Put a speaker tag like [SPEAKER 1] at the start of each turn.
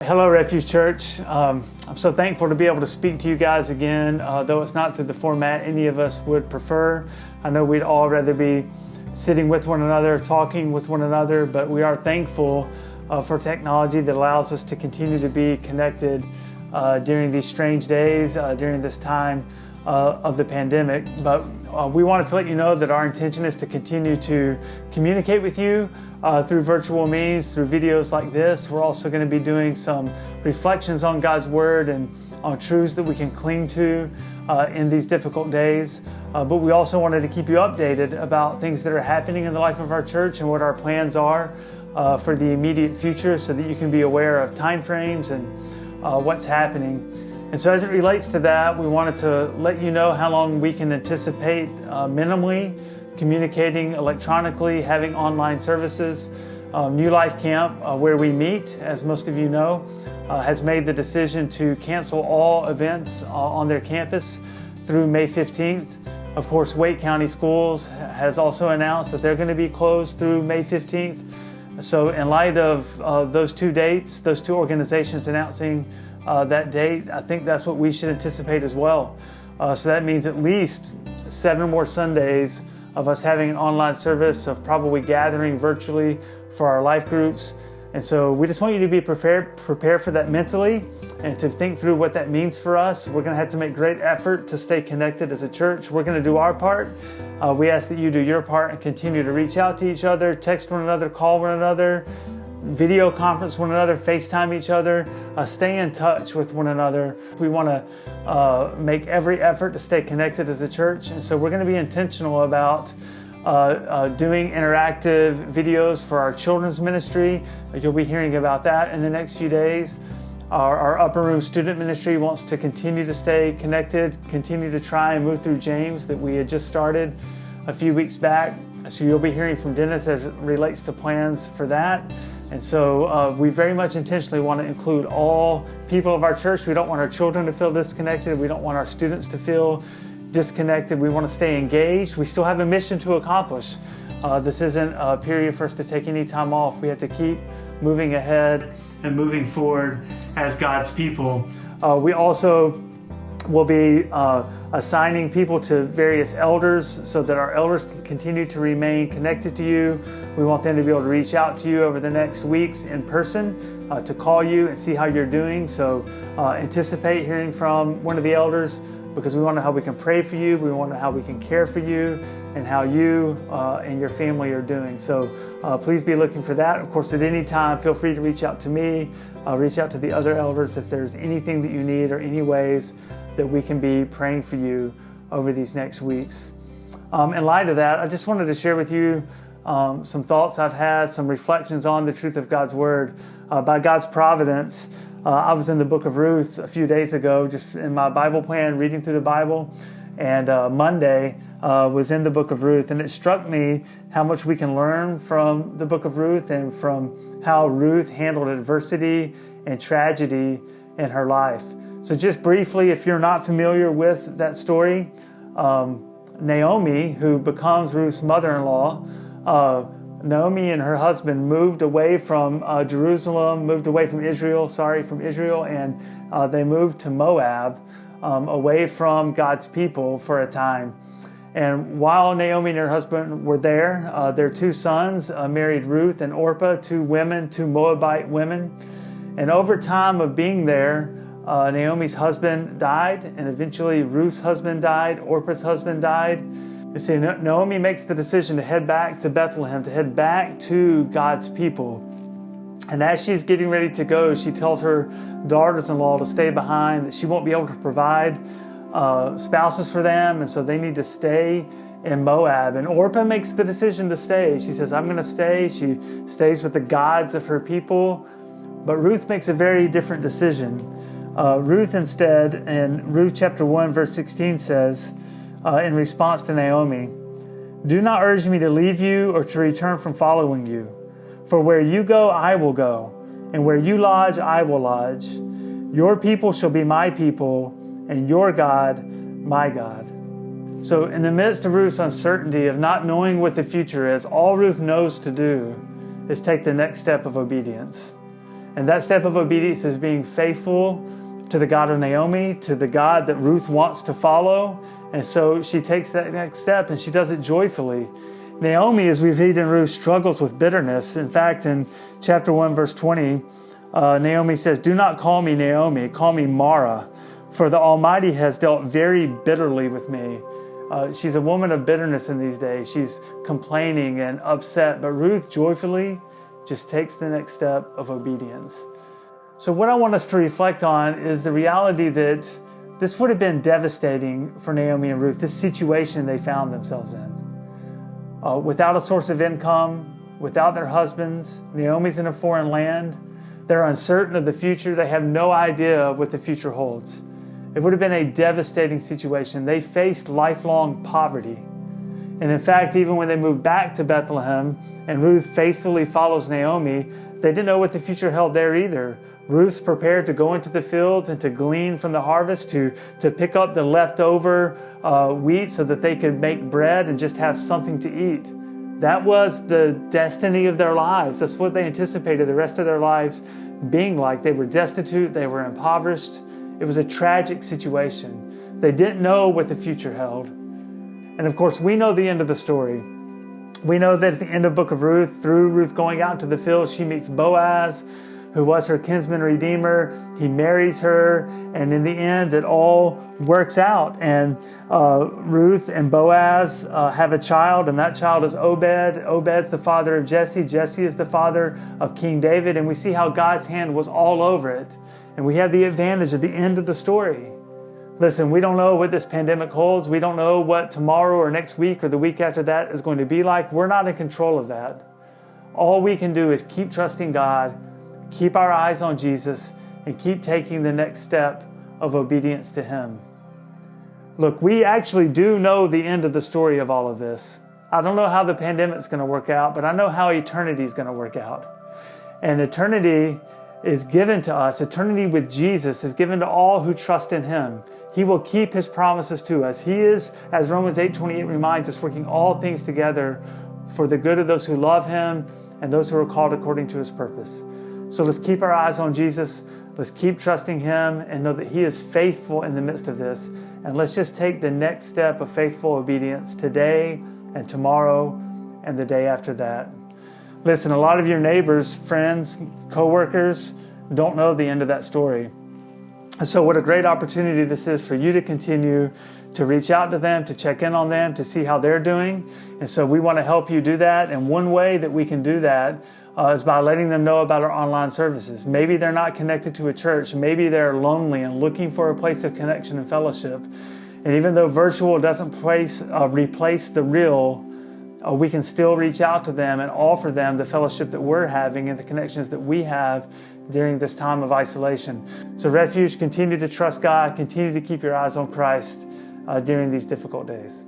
[SPEAKER 1] Hello, Refuge Church. I'm so thankful to be able to speak to you guys again, though it's not through the format any of us would prefer. I know we'd all rather be sitting with one another, talking with one another, but we are thankful for technology that allows us to continue to be connected during these strange days, during this time of the pandemic. But we wanted to let you know that our intention is to continue to communicate with you through virtual means, through videos like this. We're also going to be doing some reflections on God's Word and on truths that we can cling to in these difficult days. But we also wanted to keep you updated about things that are happening in the life of our church and what our plans are for the immediate future, so that you can be aware of time frames and what's happening. And so as it relates to that, we wanted to let you know how long we can anticipate minimally communicating electronically, having online services. New Life Camp, where we meet, as most of you know, has made the decision to cancel all events on their campus through May 15th. Of course, Wake County Schools has also announced that they're going to be closed through May 15th. So in light of those two dates, those two organizations announcing that date, I think that's what we should anticipate as well. So that means at least 7 more Sundays of us having an online service, of probably gathering virtually for our life groups. And so we just want you to be prepared for that mentally and to think through what that means for us. We're going to have to make great effort to stay connected as a church. We're going to do our part. We ask that you do your part and continue to reach out to each other, text one another, call one another, video conference one another, FaceTime each other, stay in touch with one another. We want to make every effort to stay connected as a church. And so we're going to be intentional about doing interactive videos for our children's ministry. You'll be hearing about that in the next few days. Our upper room student ministry wants to continue to stay connected, continue to try and move through James that we had just started a few weeks back. So you'll be hearing from Dennis as it relates to plans for that. And so we very much intentionally want to include all people of our church. We don't want our children to feel disconnected. We don't want our students to feel disconnected. We want to stay engaged. We still have a mission to accomplish. This isn't a period for us to take any time off. We have to keep moving ahead and moving forward as God's people. We also will be assigning people to various elders so that our elders can continue to remain connected to you. We want them to be able to reach out to you over the next weeks in person, to call you and see how you're doing. So anticipate hearing from one of the elders, because we want to know how we can pray for you. We want to know how we can care for you and how you and your family are doing. So please be looking for that. Of course, at any time, feel free to reach out to me, reach out to the other elders if there's anything that you need or any ways that we can be praying for you over these next weeks. In light of that, I just wanted to share with you some thoughts I've had, some reflections on the truth of God's Word. By God's providence, I was in the book of Ruth a few days ago, just in my Bible plan, reading through the Bible, and Monday was in the book of Ruth, and it struck me how much we can learn from the book of Ruth and from how Ruth handled adversity and tragedy in her life. So just briefly, if you're not familiar with that story, Naomi, who becomes Ruth's mother-in-law, Naomi and her husband moved away from Israel, and they moved to Moab, away from God's people for a time. And while Naomi and her husband were there, their 2 sons married Ruth and Orpah, 2 Moabite women. And over time of being there, Naomi's husband died, and eventually Ruth's husband died, Orpah's husband died. You see, Naomi makes the decision to head back to Bethlehem, to head back to God's people. And as she's getting ready to go, she tells her daughters-in-law to stay behind, that she won't be able to provide spouses for them, and so they need to stay in Moab. And Orpah makes the decision to stay. She says, I'm going to stay. She stays with the gods of her people. But Ruth makes a very different decision. Ruth instead, in Ruth chapter 1, verse 16 says, in response to Naomi, "Do not urge me to leave you or to return from following you. For where you go, I will go, and where you lodge, I will lodge. Your people shall be my people, and your God, my God." So in the midst of Ruth's uncertainty of not knowing what the future is, all Ruth knows to do is take the next step of obedience. And that step of obedience is being faithful to the God of Naomi, to the God that Ruth wants to follow. And so she takes that next step and she does it joyfully. Naomi, as we read in Ruth, struggles with bitterness. In fact, in chapter 1, verse 20, Naomi says, "Do not call me Naomi, call me Mara, for the Almighty has dealt very bitterly with me." She's a woman of bitterness in these days. She's complaining and upset, but Ruth joyfully just takes the next step of obedience. So what I want us to reflect on is the reality that this would have been devastating for Naomi and Ruth, this situation they found themselves in. Without a source of income, without their husbands, Naomi's in a foreign land. They're uncertain of the future. They have no idea what the future holds. It would have been a devastating situation. They faced lifelong poverty. And in fact, even when they moved back to Bethlehem and Ruth faithfully follows Naomi, they didn't know what the future held there either. Ruth's prepared to go into the fields and to glean from the harvest, to pick up the leftover wheat so that they could make bread and just have something to eat. That was the destiny of their lives. That's what they anticipated the rest of their lives being like. They were destitute, they were impoverished. It was a tragic situation. They didn't know what the future held. And of course, we know the end of the story. We know that at the end of the book of Ruth, through Ruth going out to the field, she meets Boaz, who was her kinsman redeemer. He marries her, and in the end, it all works out. And Ruth and Boaz have a child, and that child is Obed. Obed's the father of Jesse. Jesse is the father of King David, and we see how God's hand was all over it. And we have the advantage of the end of the story. Listen, we don't know what this pandemic holds. We don't know what tomorrow or next week or the week after that is going to be like. We're not in control of that. All we can do is keep trusting God, keep our eyes on Jesus, and keep taking the next step of obedience to Him. Look, we actually do know the end of the story of all of this. I don't know how the pandemic's going to work out, but I know how eternity is going to work out. And eternity is given to us. Eternity with Jesus is given to all who trust in Him. He will keep His promises to us. He is, as Romans 8:28 reminds us, working all things together for the good of those who love Him and those who are called according to His purpose. So let's keep our eyes on Jesus. Let's keep trusting Him and know that He is faithful in the midst of this. And let's just take the next step of faithful obedience today and tomorrow and the day after that. Listen, a lot of your neighbors, friends, co-workers don't know the end of that story. And so what a great opportunity this is for you to continue to reach out to them, to check in on them, to see how they're doing. And so we want to help you do that. And one way that we can do that is by letting them know about our online services. Maybe they're not connected to a church. Maybe they're lonely and looking for a place of connection and fellowship. And even though virtual doesn't replace the real, we can still reach out to them and offer them the fellowship that we're having and the connections that we have during this time of isolation. So Refuge, continue to trust God, continue to keep your eyes on Christ during these difficult days.